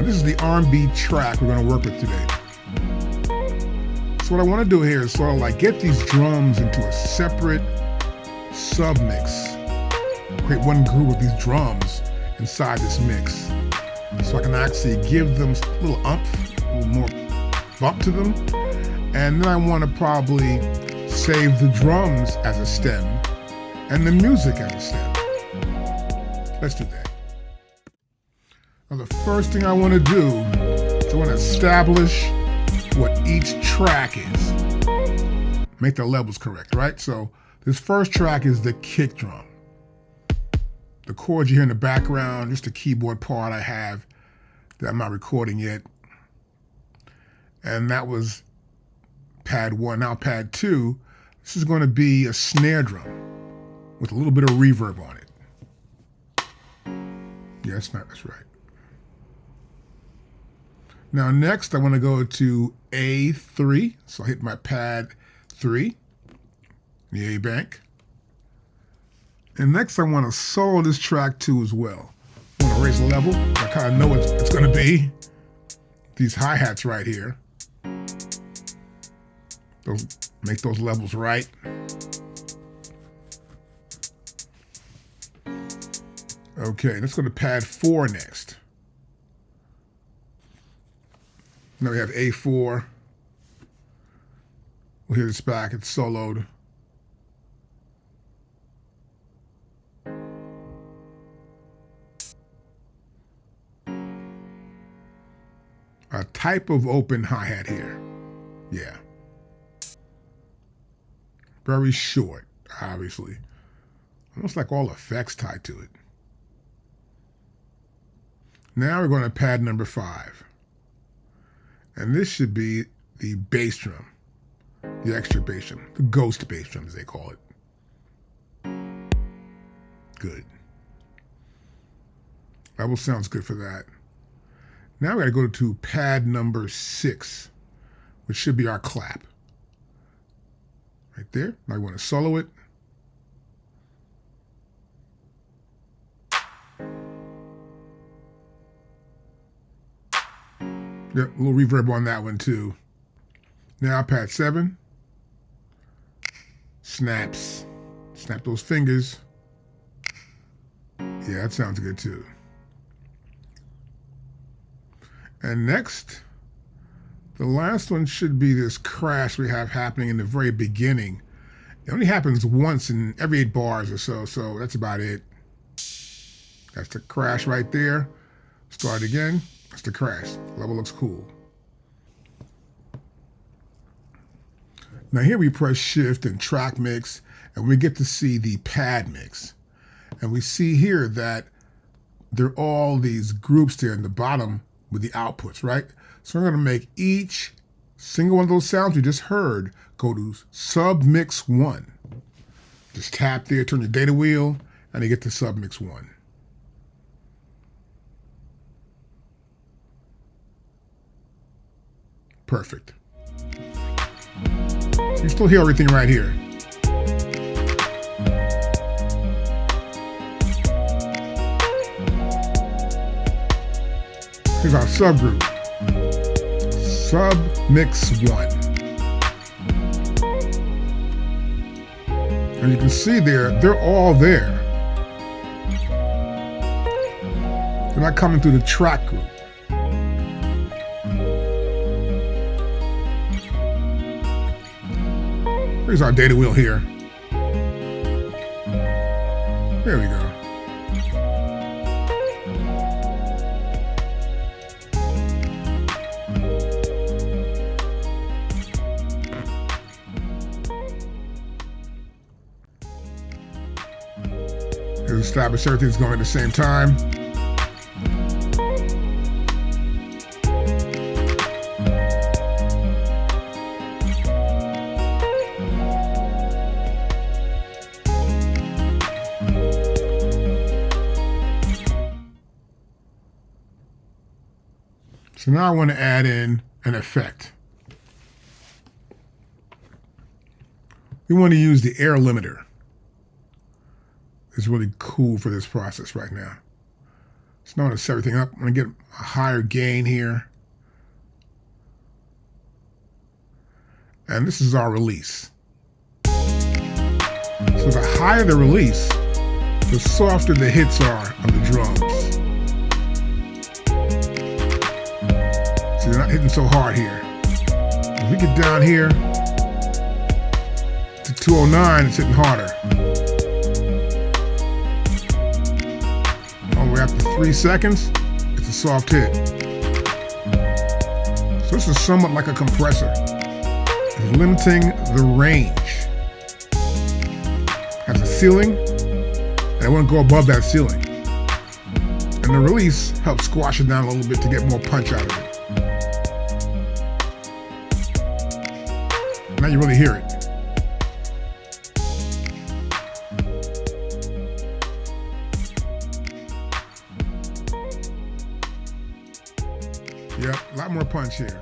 Now, this is the R&B track we're going to work with today. So what I want to do here is sort of like get these drums into a separate submix. Create one group of these drums inside this mix, so I can actually give them a little umph, a little more bump to them. And then I want to probably save the drums as a stem and the music as a stem. Let's do that. Now the first thing I want to do is I want to establish what each track is. Make the levels correct, right? So this first track is the kick drum. The chords you hear in the background, just a keyboard part I have that I'm not recording yet. And that was pad 1. Now pad 2, this is going to be a snare drum with a little bit of reverb on it. Yeah, that's right. Now next I want to go to A3. So I hit my pad 3, the A bank. And next I want to solo this track too as well. I want to raise the level. I kind of know what it's going to be. These hi-hats right here. Make those levels right. Okay, let's go to pad 4 next. Now we have A4. We'll hear this back, it's soloed. A type of open hi-hat here. Yeah. Very short, obviously. Almost like all effects tied to it. Now we're going to pad number 5. And this should be the bass drum. The extra bass drum. The ghost bass drum, as they call it. Good. Level sounds good for that. Now we got to go to pad number 6, which should be our clap. Right there. Now we want to solo it. Yep, a little reverb on that one too. Now pad 7. Snaps. Snap those fingers. Yeah, that sounds good too. And next, the last one should be this crash we have happening in the very beginning. It only happens once in every 8 bars or so, so that's about it. That's the crash right there. Start again. That's the crash. Level looks cool. Now here we press shift and track mix, and we get to see the pad mix. And we see here that there are all these groups there in the bottom with the outputs, right? So we're going to make each single one of those sounds we just heard go to submix 1. Just tap there, turn your data wheel, and you get to submix 1. Perfect. So you still hear everything right here. Here's our subgroup. SUBMIX 1. And you can see there, they're all there. They're not coming through the track group. Here's our data wheel here. There we go. Establish everything's going at the same time. So now I want to add in an effect. We want to use the air limiter. It's really cool for this process right now. So now I'm going to set everything up. I'm going to get a higher gain here. And this is our release. So the higher the release, the softer the hits are on the drums. So they're not hitting so hard here. If we get down here to 209, it's hitting harder. All the way after 3 seconds, it's a soft hit. So this is somewhat like a compressor. It's limiting the range. Has a ceiling, and I want to go above that ceiling. And the release helps squash it down a little bit to get more punch out of it. Now you really hear it. Yep, a lot more punch here.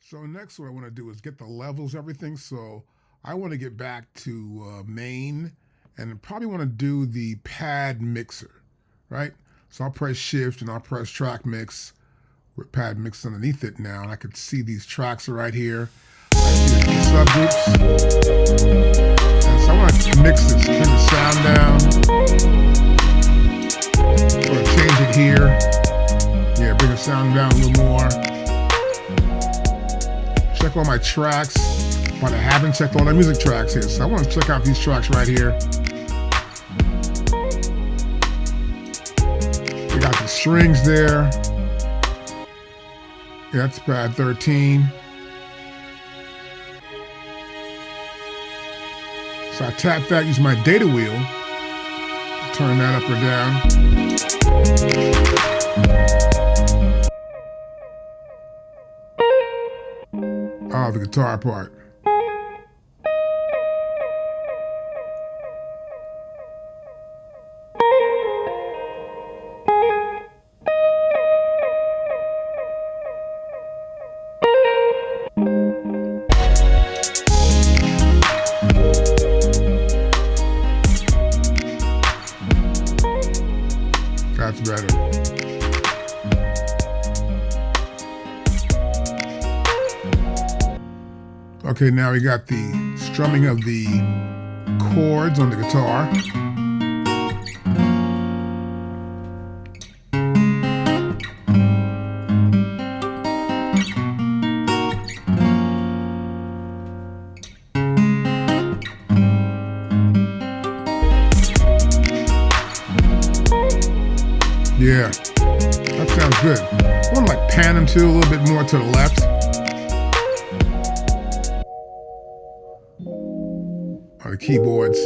So next what I want to do is get the levels, everything. So I want to get back to main and probably want to do the pad mixer, right? So I'll press shift and I'll press track mix with pad mix underneath it now. And I can see these tracks are right here. I see the subgroups. And so I want to mix this, bring the sound down. Sort of change it here. Yeah, bring the sound down a little more. Check all my tracks, but I haven't checked all the music tracks here. So I want to check out these tracks right here. We got the strings there. Yeah, that's pad 13. So I tap that, use my data wheel to turn that up or down. Oh, the guitar part. That's better. Okay, now we got the strumming of the chords on the guitar. Yeah, that sounds good. I want to like pan them too, a little bit more to the left. On the keyboards.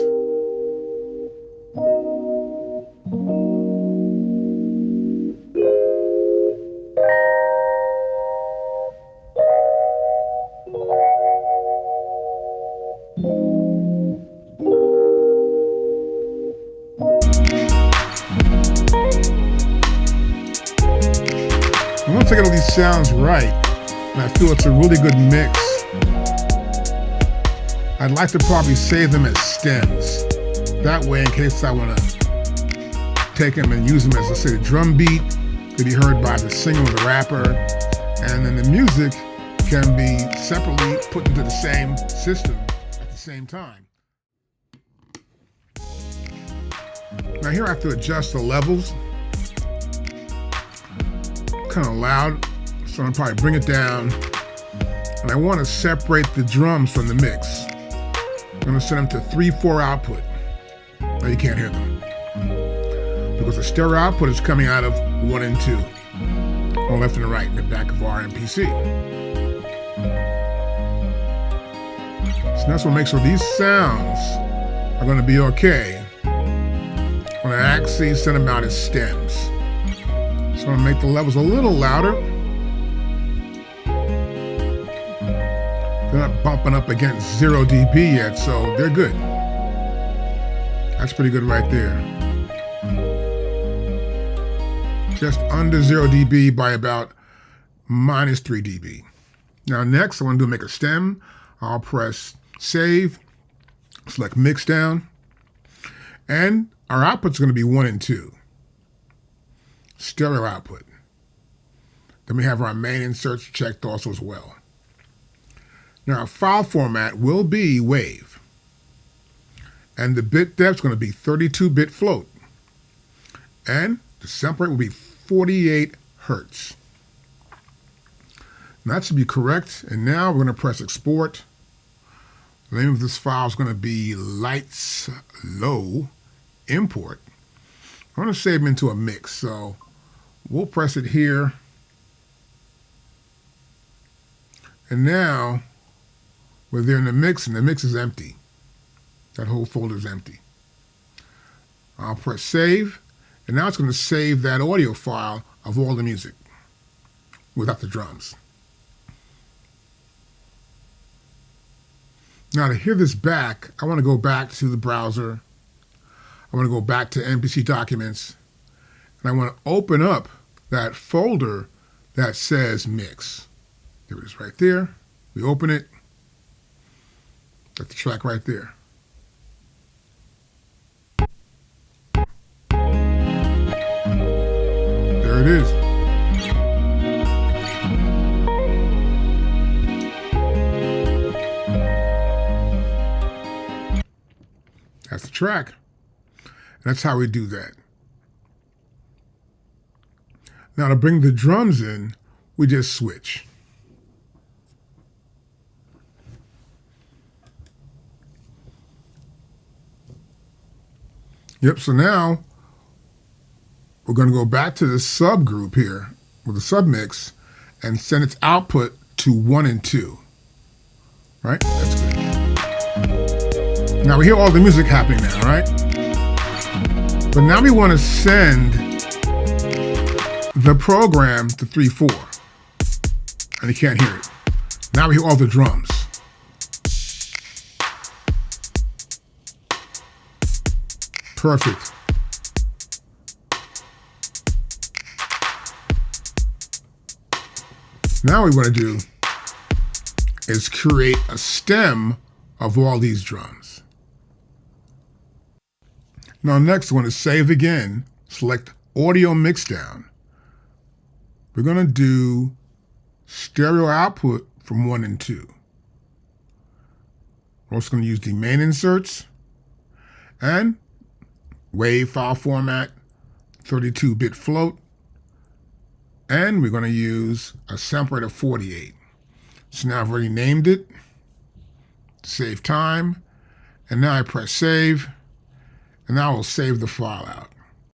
And once I get all these sounds right, and I feel it's a really good mix, I'd like to probably save them as stems. That way, in case I want to take them and use them as, let's say, the drum beat could be heard by the singer or the rapper, and then the music can be separately put into the same system at the same time. Now here I have to adjust the levels. Kind of loud, so I'm probably bring it down. And I want to separate the drums from the mix. I'm going to set them to 3/4 output. Now you can't hear them. Because the stereo output is coming out of 1 and 2. On left and the right in the back of our MPC. So that's what makes sure these sounds are going to be okay when I actually send them out as stems. So I'm going to make the levels a little louder. They're not bumping up against 0 dB yet, so they're good. That's pretty good right there. Just under 0 dB by about -3 dB. Now next, I want to make a stem. I'll press save, select mix down, and our output's going to be 1 and 2. Stereo output. Then we have our main inserts checked also as well. Now our file format will be WAV. And the bit depth is going to be 32-bit float. And the sample rate will be 48 hertz. And that should be correct. And now we're going to press export. The name of this file is going to be lights low import. I'm going to save them into a mix. So we'll press it here. And now we're there in the mix, and the mix is empty. That whole folder is empty. I'll press save, and now it's going to save that audio file of all the music without the drums. Now to hear this back, I want to go back to the browser. I want to go back to MPC documents, and I want to open up that folder that says mix. There it is right there. We open it. Got the track right there. There it is. That's the track. And that's how we do that. Now to bring the drums in, we just switch. Yep, so now we're going to go back to the subgroup here with the submix and send its output to 1 and 2. Right? That's good. Now we hear all the music happening now, right? But now we want to send the program to 3/4. And you can't hear it. Now we hear all the drums. Perfect. Now what we want to do is create a stem of all these drums. Now next, I want to save again, select audio mixdown. We're going to do stereo output from 1 and 2. We're also going to use the main inserts and WAV file format, 32-bit float, and we're going to use a sample rate of 48. So now I've already named it, save time, and now I press save, and now I'll save the file out.